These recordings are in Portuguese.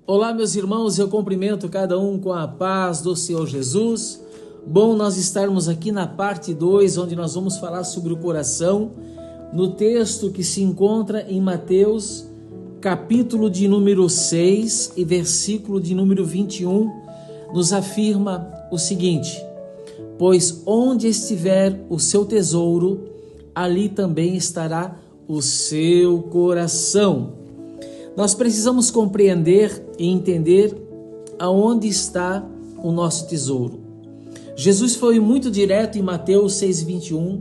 Olá, meus irmãos, eu cumprimento cada um com a paz do Senhor Jesus. Bom nós estarmos aqui na parte 2, onde nós vamos falar sobre o coração, no texto que se encontra em Mateus, capítulo de número 6 e versículo de número 21, nos afirma o seguinte: pois onde estiver o seu tesouro, ali também estará o seu coração. Nós precisamos compreender e entender aonde está o nosso tesouro. Jesus foi muito direto em Mateus 6,21.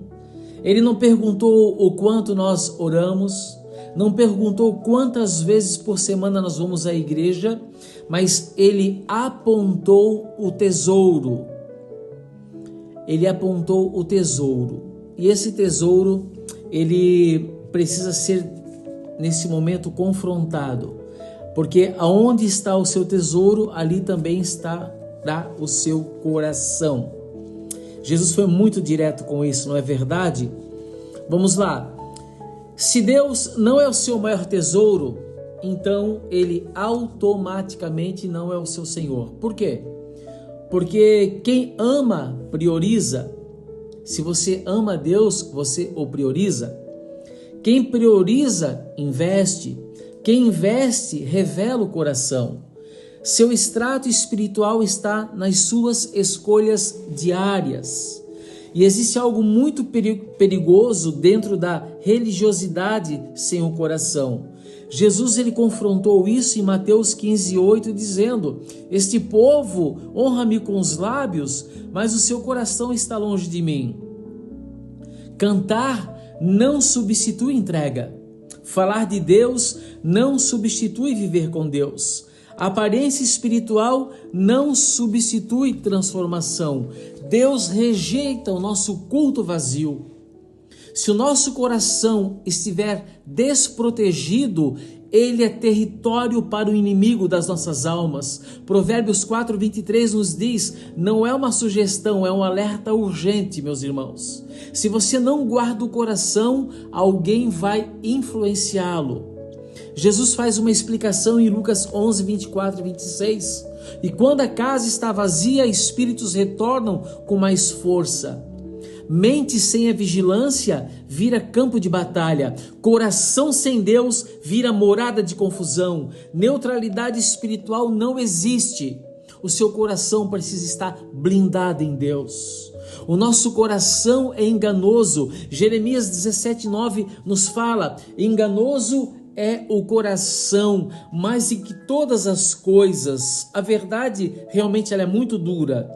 Ele não perguntou o quanto nós oramos, não perguntou quantas vezes por semana nós vamos à igreja, mas ele apontou o tesouro. Ele apontou o tesouro. E esse tesouro, ele precisa ser nesse momento confrontado, porque aonde está o seu tesouro, ali também estará o seu coração. Jesus foi muito direto com isso, não é verdade? Vamos lá. Se Deus não é o seu maior tesouro, então ele automaticamente não é o seu Senhor. Por quê? Porque quem ama prioriza. Se você ama Deus, você o prioriza. Quem prioriza, investe. Quem investe, revela o coração. Seu extrato espiritual está nas suas escolhas diárias. E existe algo muito perigoso dentro da religiosidade sem o coração. Jesus ele confrontou isso em Mateus 15:8, dizendo: este povo honra-me com os lábios, mas o seu coração está longe de mim. Cantar não substitui entrega. Falar de Deus não substitui viver com Deus. A aparência espiritual não substitui transformação. Deus rejeita o nosso culto vazio. Se o nosso coração estiver desprotegido, ele é território para o inimigo das nossas almas. Provérbios 4:23 nos diz, não é uma sugestão, é um alerta urgente, meus irmãos. Se você não guarda o coração, alguém vai influenciá-lo. Jesus faz uma explicação em Lucas 11:24 e 26. E quando a casa está vazia, espíritos retornam com mais força. Mente sem a vigilância vira campo de batalha. Coração sem Deus vira morada de confusão. Neutralidade espiritual não existe. O seu coração precisa estar blindado em Deus. O nosso coração é enganoso. Jeremias 17:9 nos fala: enganoso é o coração, mais do que todas as coisas. A verdade realmente ela é muito dura.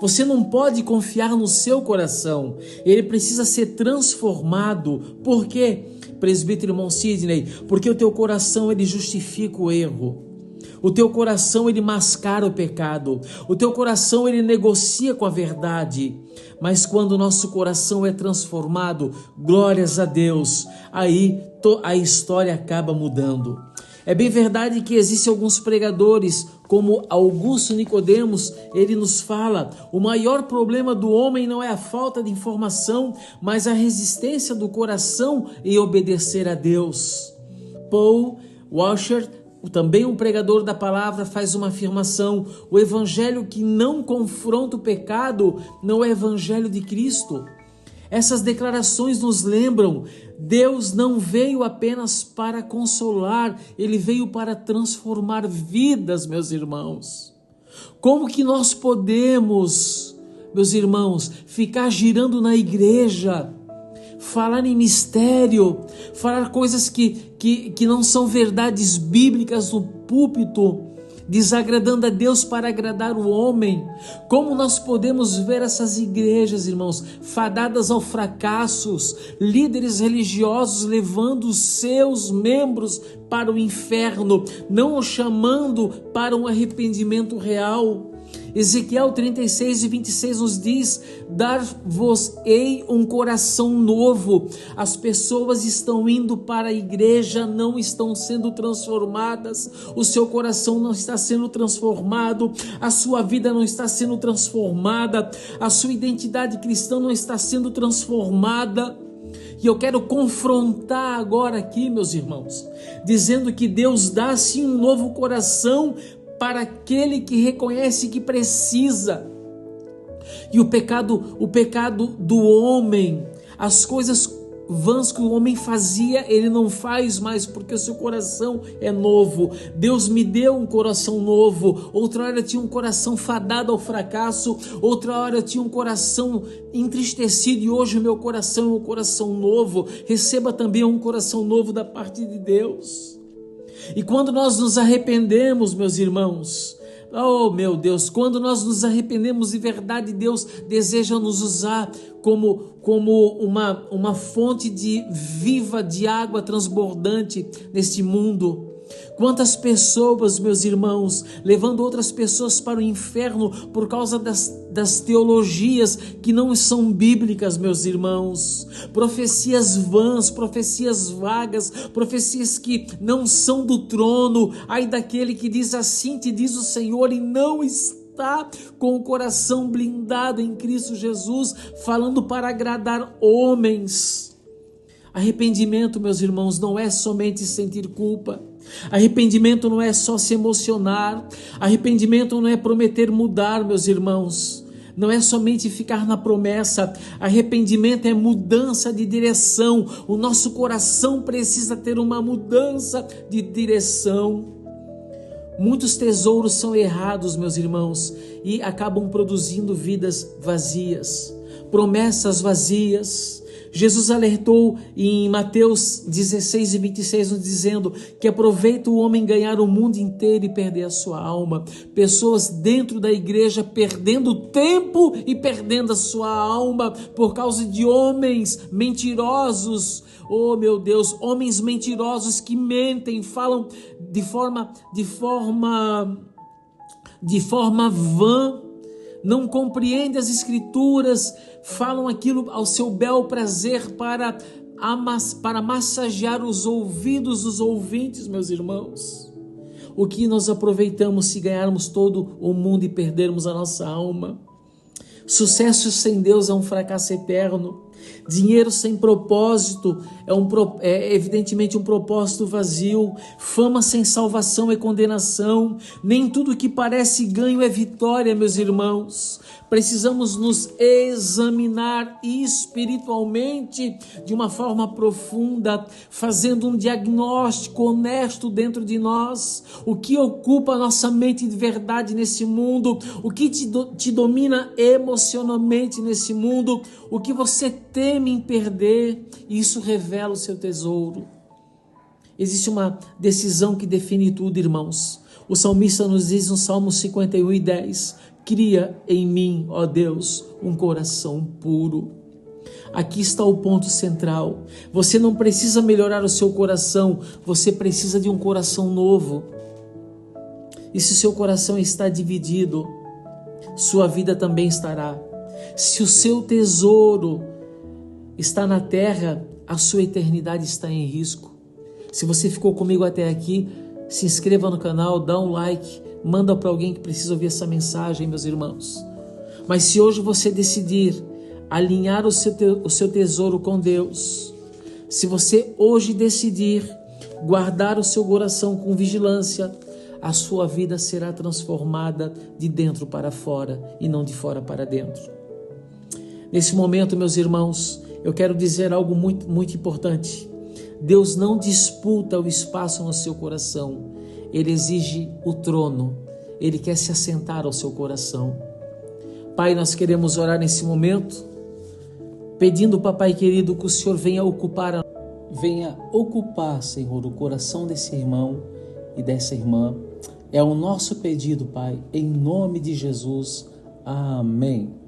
Você não pode confiar no seu coração. Ele precisa ser transformado. Por quê, presbítero irmão Sidney? Porque o teu coração ele justifica o erro. O teu coração ele mascara o pecado. O teu coração ele negocia com a verdade. Mas quando o nosso coração é transformado, glórias a Deus, aí a história acaba mudando. É bem verdade que existem alguns pregadores, como Augusto Nicodemos, ele nos fala: o maior problema do homem não é a falta de informação, mas a resistência do coração em obedecer a Deus. Paul Washer, também um pregador da palavra, faz uma afirmação: o evangelho que não confronta o pecado não é evangelho de Cristo. Essas declarações nos lembram: Deus não veio apenas para consolar, Ele veio para transformar vidas, meus irmãos. Como que nós podemos, meus irmãos, ficar girando na igreja, falar em mistério, falar coisas que não são verdades bíblicas no púlpito, desagradando a Deus para agradar o homem? Como nós podemos ver essas igrejas, irmãos, fadadas ao fracasso, líderes religiosos levando os seus membros para o inferno, não os chamando para um arrependimento real? Ezequiel 36:26 nos diz: dar-vos-ei um coração novo. As pessoas estão indo para a igreja, não estão sendo transformadas. O seu coração não está sendo transformado, a sua vida não está sendo transformada, a sua identidade cristã não está sendo transformada. E eu quero confrontar agora aqui, meus irmãos, dizendo que Deus dá sim um novo coração para aquele que reconhece que precisa. E o pecado do homem, as coisas vãs que o homem fazia, ele não faz mais, porque o seu coração é novo. Deus me deu um coração novo. Outra hora eu tinha um coração fadado ao fracasso, outra hora eu tinha um coração entristecido, e hoje o meu coração é um coração novo. Receba também um coração novo da parte de Deus. E quando nós nos arrependemos, meus irmãos, oh meu Deus, quando nós nos arrependemos de verdade, Deus deseja nos usar como uma fonte viva de água transbordante neste mundo. Quantas pessoas, meus irmãos, levando outras pessoas para o inferno por causa das teologias que não são bíblicas, meus irmãos. Profecias vãs, profecias vagas, profecias que não são do trono. Ai daquele que diz assim te diz o Senhor e não está com o coração blindado em Cristo Jesus, falando para agradar homens. Arrependimento, meus irmãos, não é somente sentir culpa. Arrependimento não é só se emocionar. Arrependimento não é prometer mudar, meus irmãos. Não é somente ficar na promessa. Arrependimento é mudança de direção. O nosso coração precisa ter uma mudança de direção. Muitos tesouros são errados, meus irmãos, e acabam produzindo vidas vazias, promessas vazias. Jesus alertou em Mateus 16 e 26, nos dizendo que aproveita o homem ganhar o mundo inteiro e perder a sua alma. Pessoas dentro da igreja perdendo tempo e perdendo a sua alma por causa de homens mentirosos. Oh meu Deus, homens mentirosos que mentem, falam de forma vã, não compreendem as escrituras, falam aquilo ao seu bel prazer para massagear os ouvidos dos ouvintes, meus irmãos. O que nós aproveitamos se ganharmos todo o mundo e perdermos a nossa alma? Sucesso sem Deus é um fracasso eterno. Dinheiro sem propósito é evidentemente um propósito vazio. Fama sem salvação é condenação. Nem tudo que parece ganho é vitória, meus irmãos. Precisamos nos examinar espiritualmente de uma forma profunda, fazendo um diagnóstico honesto dentro de nós. O que ocupa a nossa mente de verdade nesse mundo? O que te domina emocionalmente nesse mundo? O que você teme em perder? Isso revela o seu tesouro. Existe uma decisão que define tudo, irmãos. O salmista nos diz no Salmo 51 e 10: cria em mim, ó Deus, um coração puro. Aqui está o ponto central. Você não precisa melhorar o seu coração, você precisa de um coração novo. E se seu coração está dividido, sua vida também estará. Se o seu tesouro está na terra, a sua eternidade está em risco. Se você ficou comigo até aqui, se inscreva no canal, dá um like, manda para alguém que precisa ouvir essa mensagem, meus irmãos. Mas se hoje você decidir alinhar o seu tesouro com Deus, se você hoje decidir guardar o seu coração com vigilância, a sua vida será transformada de dentro para fora e não de fora para dentro. Nesse momento, meus irmãos, eu quero dizer algo muito, muito importante. Deus não disputa o espaço no seu coração. Ele exige o trono. Ele quer se assentar ao seu coração. Pai, nós queremos orar nesse momento, pedindo, papai querido, que o Senhor venha ocupar, Senhor, o coração desse irmão e dessa irmã. É o nosso pedido, Pai, em nome de Jesus. Amém.